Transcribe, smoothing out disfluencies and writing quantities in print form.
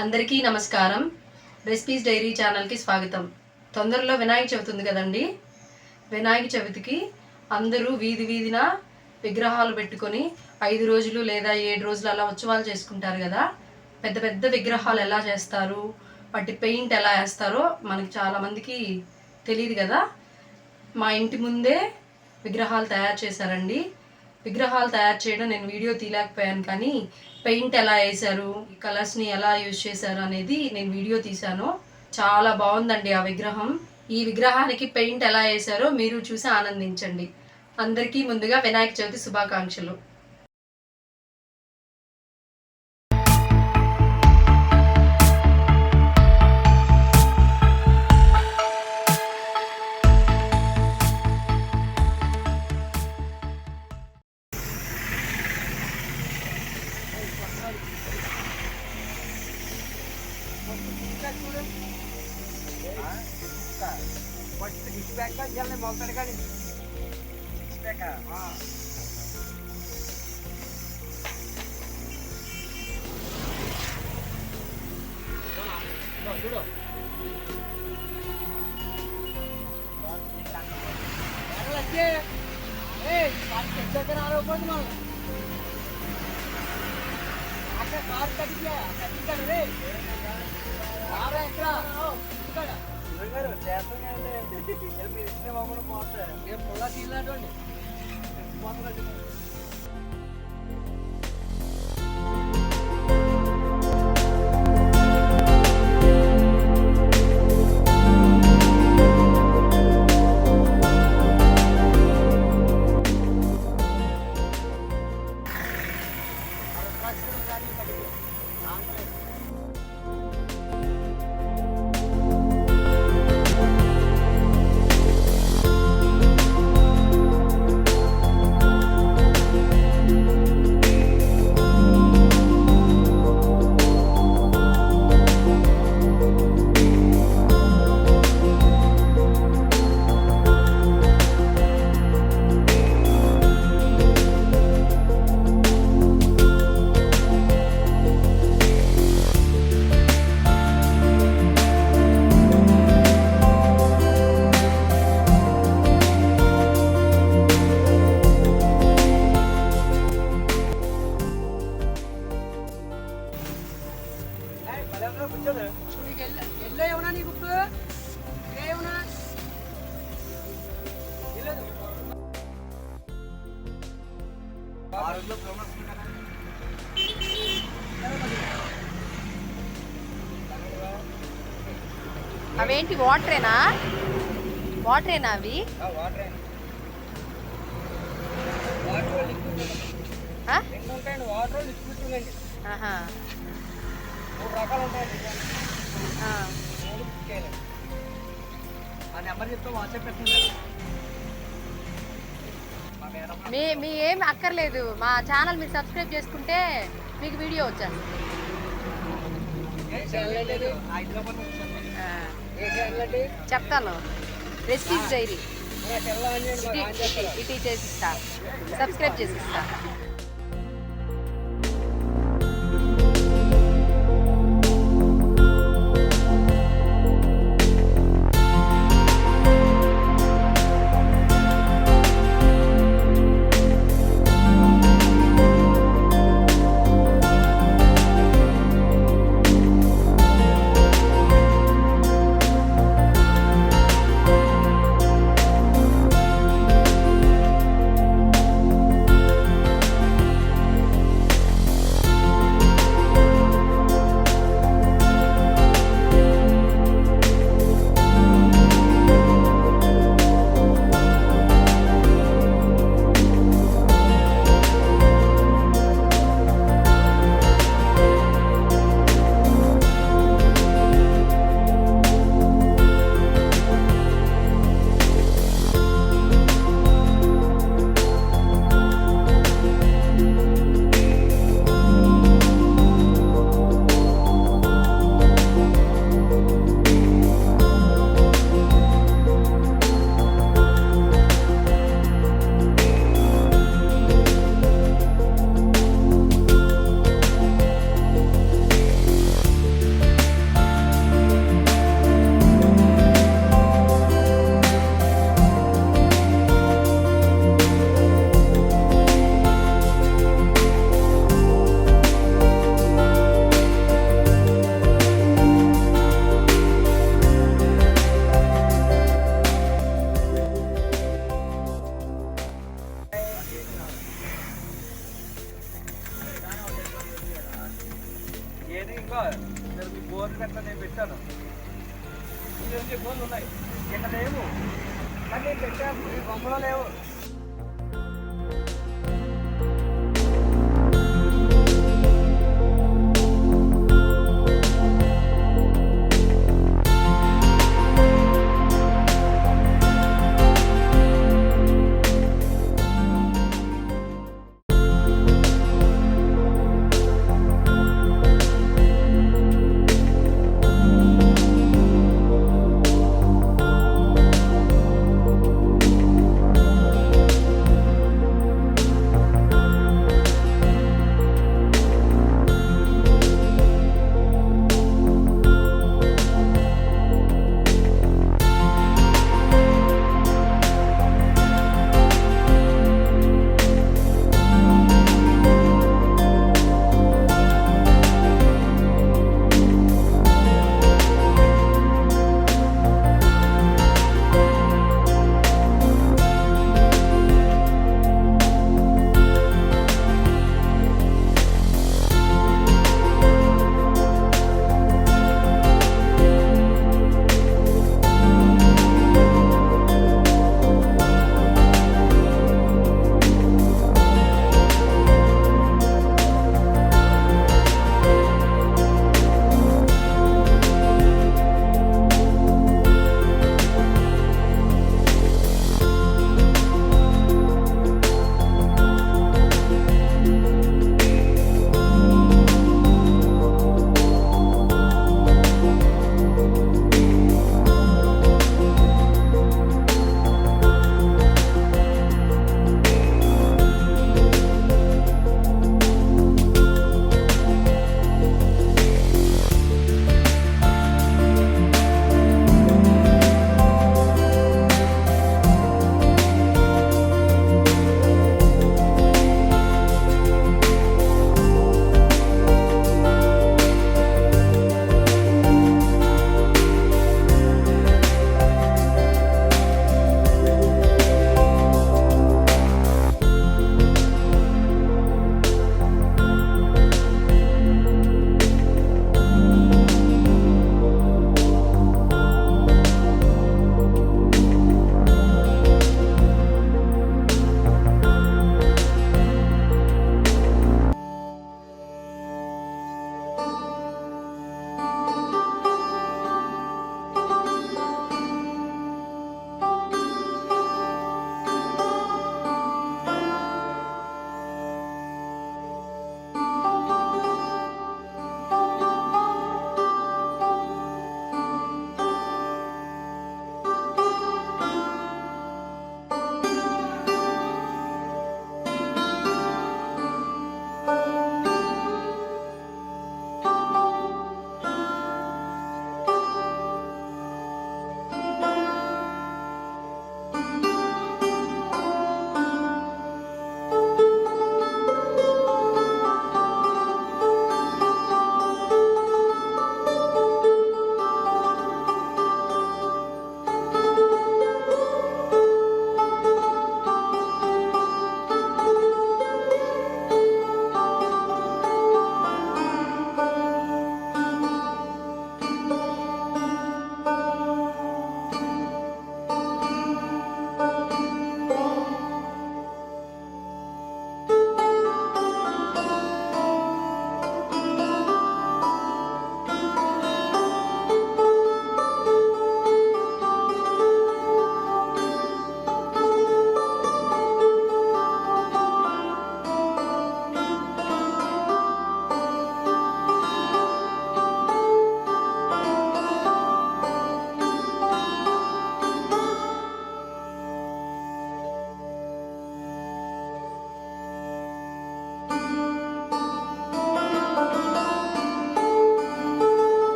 అందరికీ నమస్కారం. Recipes dairy ఛానల్కి స్వాగతం. తొందరలో వినాయక చవితి ఉంది కదండి. వినాయక చవితికి అందరూ వీధి వీధిన విగ్రహాలు పెట్టుకొని 5 రోజులు లేదా 7 రోజులు అలా ఉత్సవాలు చేసుకుంటారు కదా. పెద్ద పెద్ద విగ్రహాలు ఎలా చేస్తారు, వాటి పెయింట్ ఎలా వేస్తారో మనకి చాలామందికి తెలియదు కదా. మా ఇంటి ముందే విగ్రహాలు తయారు చేశారండి. విగ్రహాలు తయారు చేయడం నేను వీడియో తీయలేకపోయాను, కానీ పెయింట్ ఎలా వేశారు, కలర్స్ని ఎలా యూజ్ చేశారు అనేది నేను వీడియో తీశాను. చాలా బాగుందండి ఆ విగ్రహం. ఈ విగ్రహానికి పెయింట్ ఎలా వేశారో మీరు చూసి ఆనందించండి. అందరికీ ముందుగా వినాయక చవితి శుభాకాంక్షలు. అవేంటి వాటరేనా అవి? మీ ఏం అక్కర్లేదు, మా ఛానల్ మీరు సబ్స్క్రైబ్ చేసుకుంటే మీకు వీడియో వచ్చేస్తుంది. చెప్తాను. రెసిపీస్ డైరీ ఇటీ చేసిస్తా, సబ్స్క్రైబ్ చేసిస్తా. ఇంకా మీ బోర్లు కట్లా నేను పెట్టాను. ఇవన్నీ బోర్లు ఉన్నాయి, ఇక్కడ లేవు కానీ నేను పెట్టాను, ఈ బొమ్మలో లేవు.